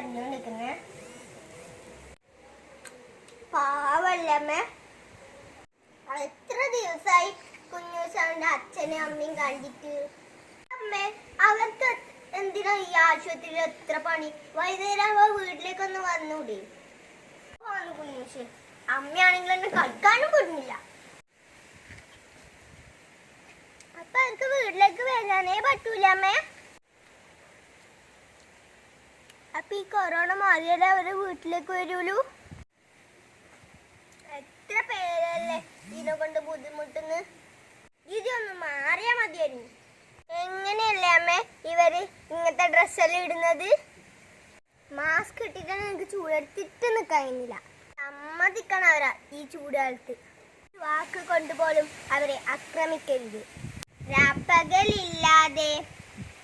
കരഞ്ഞോണ്ടിരിക്കുന്നേ. പാവല്ലമ്മേ, എത്ര ദിവസമായി കുഞ്ഞൂസാന്റെ അച്ഛനും അമ്മയും കണ്ടിട്ട്. അമ്മേ, അവർക്ക് എന്തിനാ ഈ ആശുപത്രിയിൽ എത്ര പണി? വൈകുന്നേരം വീട്ടിലേക്കൊന്ന് വന്നൂടെ? കുഞ്ഞൂസ് അമ്മയാണെങ്കിൽ എന്നെ കളിക്കാനും കൊടുന്നില്ല. അപ്പൊ എനിക്ക് വീട്ടിലേക്ക് വരാനേ പറ്റൂല അമ്മേ. അപ്പൊ ഈ കൊറോണ മാറിയാലേ അവര് വീട്ടിലേക്ക് വരുള്ളൂ? എത്ര പേരല്ലേ ഇതിനെ കൊണ്ട് ബുദ്ധിമുട്ടുന്നു. ഇതൊന്ന് മാറിയാ മതിയായിരുന്നു. എങ്ങനെയല്ലേ അമ്മേ ഇവര് ഇങ്ങനത്തെ ഡ്രസ്സെല്ലാം ഇടുന്നത്? മാസ്ക് ഇട്ടിട്ടാണ് എനിക്ക് ചൂടെടുത്തിട്ട് നിൽക്കാനില്ല. സമ്മതിക്കണം അവരാ ഈ ചൂടുകാലത്ത്. വാക്ക് കൊണ്ടുപോലും അവരെ ആക്രമിക്കരുത്. രാപ്പകലില്ലാതെ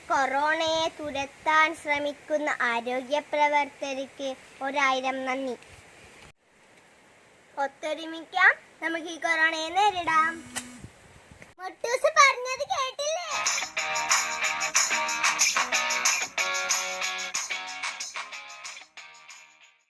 കൊറോണയെ തുരത്താൻ ശ്രമിക്കുന്ന ആരോഗ്യ പ്രവർത്തകർക്ക് 1000 നന്ദി. ഒത്തൊരുമിക്കാം, നമുക്ക് ഈ കൊറോണയെ നേരിടാം.